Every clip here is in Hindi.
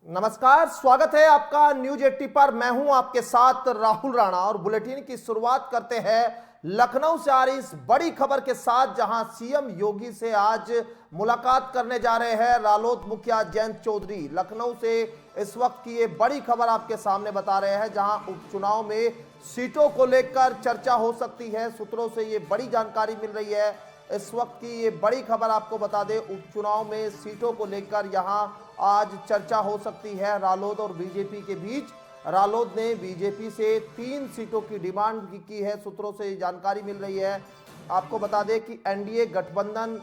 नमस्कार, स्वागत है आपका न्यूज 80 पर। मैं हूं आपके साथ राहुल राणा और बुलेटिन की शुरुआत करते हैं लखनऊ से आ रही इस बड़ी खबर के साथ, जहां सीएम योगी से आज मुलाकात करने जा रहे हैं रालोद मुखिया जयंत चौधरी। लखनऊ से इस वक्त की ये बड़ी खबर आपके सामने बता रहे हैं, जहां उपचुनाव में सीटों को लेकर चर्चा हो सकती है। सूत्रों से ये बड़ी जानकारी मिल रही है। इस वक्त की ये बड़ी खबर आपको बता दें, उपचुनाव में सीटों को लेकर यहां आज चर्चा हो सकती है रालोद और बीजेपी के बीच। रालोद ने बीजेपी से 3 सीटों की डिमांड की है, सूत्रों से जानकारी मिल रही है। आपको बता दें कि एनडीए गठबंधन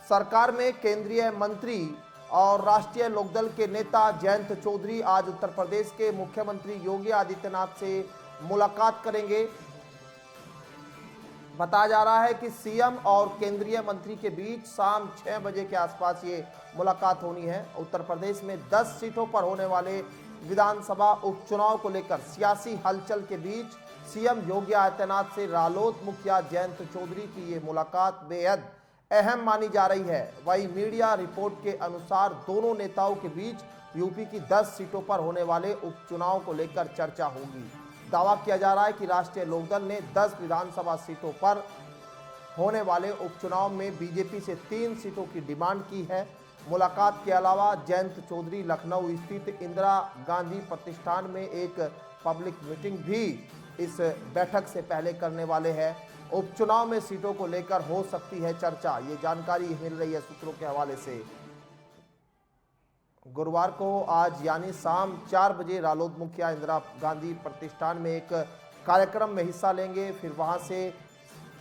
सरकार में केंद्रीय मंत्री और राष्ट्रीय लोकदल के नेता जयंत चौधरी आज उत्तर प्रदेश के मुख्यमंत्री योगी आदित्यनाथ से मुलाकात करेंगे। बताया जा रहा है कि सीएम और केंद्रीय मंत्री के बीच शाम 6 बजे के आसपास ये मुलाकात होनी है। उत्तर प्रदेश में 10 सीटों पर होने वाले विधानसभा उपचुनाव को लेकर सियासी हलचल के बीच सीएम योगी आदित्यनाथ से रालोद मुखिया जयंत चौधरी की ये मुलाकात बेहद अहम मानी जा रही है। वही मीडिया रिपोर्ट के अनुसार दोनों नेताओं के बीच यूपी की 10 सीटों पर होने वाले उपचुनाव को लेकर चर्चा होगी। दावा किया जा रहा है कि राष्ट्रीय लोकदल ने 10 विधानसभा सीटों पर होने वाले उपचुनाव में बीजेपी से 3 सीटों की डिमांड की है। मुलाकात के अलावा जयंत चौधरी लखनऊ स्थित इंदिरा गांधी प्रतिष्ठान में एक पब्लिक मीटिंग भी इस बैठक से पहले करने वाले हैं। उपचुनाव में सीटों को लेकर हो सकती है चर्चा, ये जानकारी मिल रही है सूत्रों के हवाले से। गुरुवार को आज यानी शाम 4 बजे रालोद मुखिया इंदिरा गांधी प्रतिष्ठान में एक कार्यक्रम में हिस्सा लेंगे। फिर वहां से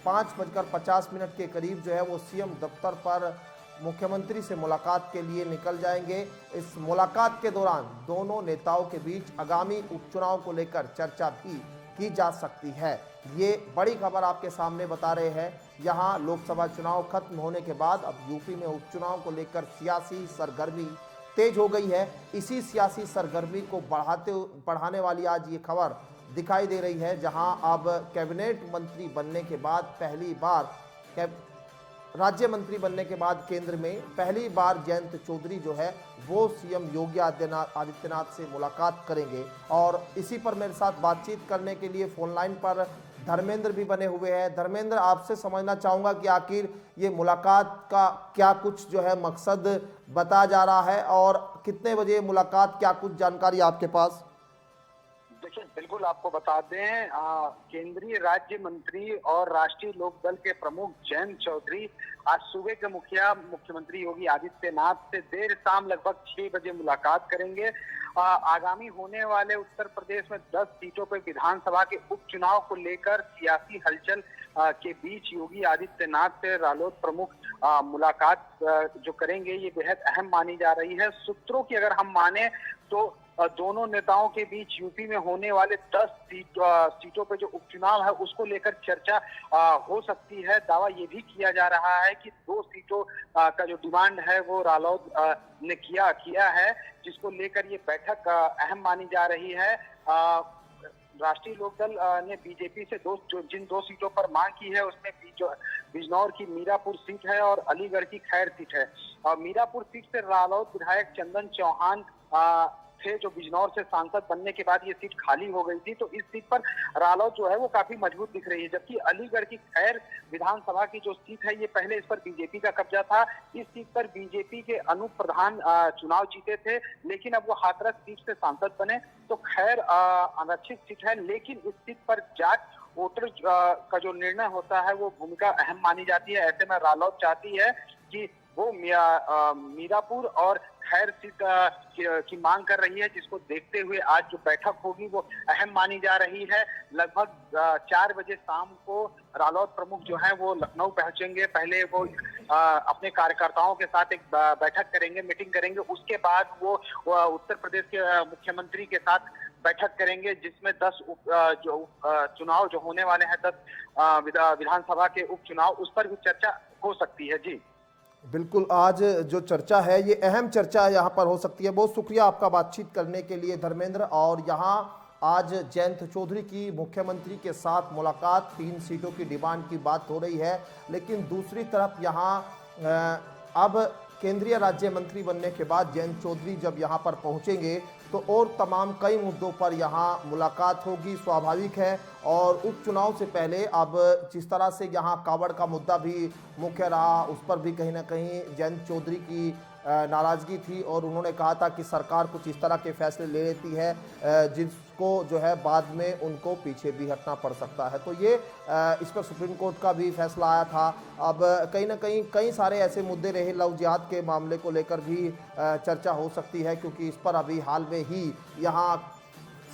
5:50 के करीब जो है वो सीएम दफ्तर पर मुख्यमंत्री से मुलाकात के लिए निकल जाएंगे। इस मुलाकात के दौरान दोनों नेताओं के बीच आगामी उपचुनाव को लेकर चर्चा भी की जा सकती है। ये बड़ी खबर आपके सामने बता रहे हैं। यहाँ लोकसभा चुनाव खत्म होने के बाद अब यूपी में उपचुनाव को लेकर सियासी सरगर्मी तेज हो गई है। इसी सियासी सरगर्मी को बढ़ाने वाली आज ये खबर दिखाई दे रही है, जहां अब कैबिनेट मंत्री बनने के बाद पहली बार राज्य मंत्री बनने के बाद केंद्र में पहली बार जयंत चौधरी जो है वो सीएम योगी आदित्यनाथ से मुलाकात करेंगे। और इसी पर मेरे साथ बातचीत करने के लिए फोन लाइन पर धर्मेंद्र भी बने हुए हैं। धर्मेंद्र, आपसे समझना चाहूँगा कि आखिर ये मुलाकात का क्या कुछ जो है मकसद बताया जा रहा है और कितने बजे मुलाकात, क्या कुछ जानकारी आपके पास? देखिए, बिल्कुल आपको बता दें, केंद्रीय राज्य मंत्री और राष्ट्रीय लोकदल के प्रमुख जयंत चौधरी आज सुबह के मुख्यमंत्री योगी आदित्यनाथ से देर शाम लगभग 6 बजे मुलाकात करेंगे। आगामी होने वाले उत्तर प्रदेश में 10 सीटों पर विधानसभा के उपचुनाव को लेकर सियासी हलचल के बीच योगी आदित्यनाथ से रालोद प्रमुख मुलाकात जो करेंगे, ये बेहद अहम मानी जा रही है। सूत्रों की अगर हम माने तो दोनों नेताओं के बीच यूपी में होने वाले 10 सीटों पर जो उपचुनाव है उसको लेकर चर्चा हो सकती है। दावा ये भी किया जा रहा है कि 2 सीटों का जो डिमांड है वो रालोद ने किया है, जिसको लेकर ये बैठक अहम मानी जा रही है। राष्ट्रीय लोकदल ने बीजेपी से जिन 2 सीटों पर मांग की है उसमें बिजनौर की मीरापुर सीट है और अलीगढ़ की खैर सीट है। मीरापुर सीट से रालोद विधायक चंदन चौहान थे, जो बिजनौर से सांसद बनने के बाद ये सीट खाली हो गई थी, तो इस सीट पर रालोद जो है वो काफी मजबूत दिख रही है। जबकि अलीगढ़ की खैर विधानसभा की जो सीट है, ये पहले इस पर बीजेपी का कब्जा था। इस सीट पर बीजेपी के अनूप प्रधान चुनाव जीते थे, लेकिन अब वो हाथरस सीट से सांसद बने। तो खैर आरक्षित सीट है, लेकिन इस सीट पर जाट वोटर का जो निर्णय होता है वो भूमिका अहम मानी जाती है। ऐसे में रालोद चाहती है कि वो मीरापुर और खैर सीट की मांग कर रही है, जिसको देखते हुए आज जो बैठक होगी वो अहम मानी जा रही है। लगभग 4 बजे शाम को रालोद प्रमुख जो है वो लखनऊ पहुंचेंगे। पहले वो अपने कार्यकर्ताओं के साथ एक बैठक करेंगे, मीटिंग करेंगे। उसके बाद वो उत्तर प्रदेश के मुख्यमंत्री के साथ बैठक करेंगे, जिसमें 10 चुनाव जो होने वाले हैं, 10 विधानसभा के उपचुनाव, उस पर भी चर्चा हो सकती है। जी बिल्कुल, आज जो चर्चा है ये अहम चर्चा यहाँ पर हो सकती है। बहुत शुक्रिया आपका बातचीत करने के लिए धर्मेंद्र। और यहाँ आज जयंत चौधरी की मुख्यमंत्री के साथ मुलाकात, 3 सीटों की डिमांड की बात हो रही है, लेकिन दूसरी तरफ यहाँ अब केंद्रीय राज्य मंत्री बनने के बाद जयंत चौधरी जब यहां पर पहुंचेंगे तो और तमाम कई मुद्दों पर यहां मुलाकात होगी, स्वाभाविक है। और उपचुनाव से पहले अब जिस तरह से यहां कावड़ का मुद्दा भी मुख्य रहा, उस पर भी कहीं ना कहीं जयंत चौधरी की नाराजगी थी और उन्होंने कहा था कि सरकार कुछ इस तरह के फैसले ले लेती है जिसको जो है बाद में उनको पीछे भी हटना पड़ सकता है। तो ये इस पर सुप्रीम कोर्ट का भी फैसला आया था। अब कहीं ना कहीं कई सारे ऐसे मुद्दे रहे, लव जिहाद के मामले को लेकर भी चर्चा हो सकती है, क्योंकि इस पर अभी हाल में ही यहाँ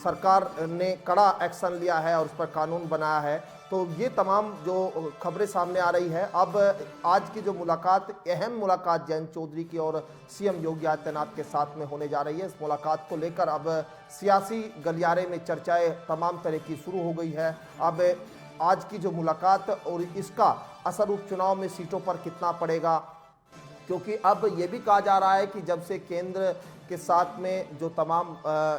सरकार ने कड़ा एक्शन लिया है और उस पर कानून बनाया है। तो ये तमाम जो खबरें सामने आ रही है, अब आज की जो मुलाकात, अहम मुलाकात जयंत चौधरी की और सीएम योगी आदित्यनाथ के साथ में होने जा रही है, इस मुलाकात को लेकर अब सियासी गलियारे में चर्चाएं तमाम तरह की शुरू हो गई है। अब आज की जो मुलाकात और इसका असर उपचुनाव में सीटों पर कितना पड़ेगा, क्योंकि अब ये भी कहा जा रहा है कि जब से केंद्र के साथ में जो तमाम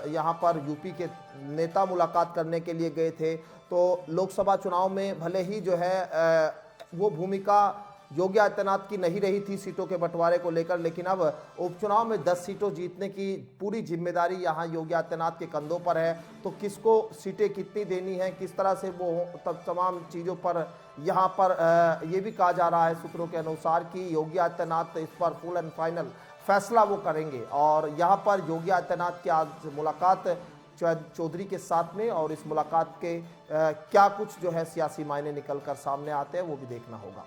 यहाँ पर यूपी के नेता मुलाकात करने के लिए गए थे, तो लोकसभा चुनाव में भले ही जो है वो भूमिका योगी आदित्यनाथ की नहीं रही थी सीटों के बंटवारे को लेकर, लेकिन अब उपचुनाव में 10 सीटों जीतने की पूरी जिम्मेदारी यहाँ योगी आदित्यनाथ के कंधों पर है। तो किसको सीटें कितनी देनी है, किस तरह से वो तब तमाम चीज़ों पर यहाँ पर ये भी कहा जा रहा है सूत्रों के अनुसार कि योगी आदित्यनाथ इस पर फुल एंड फाइनल फैसला वो करेंगे। और यहाँ पर योगी आदित्यनाथ की आज मुलाकात चौधरी के साथ में, और इस मुलाकात के क्या कुछ जो है सियासी मायने निकल कर सामने आते हैं वो भी देखना होगा।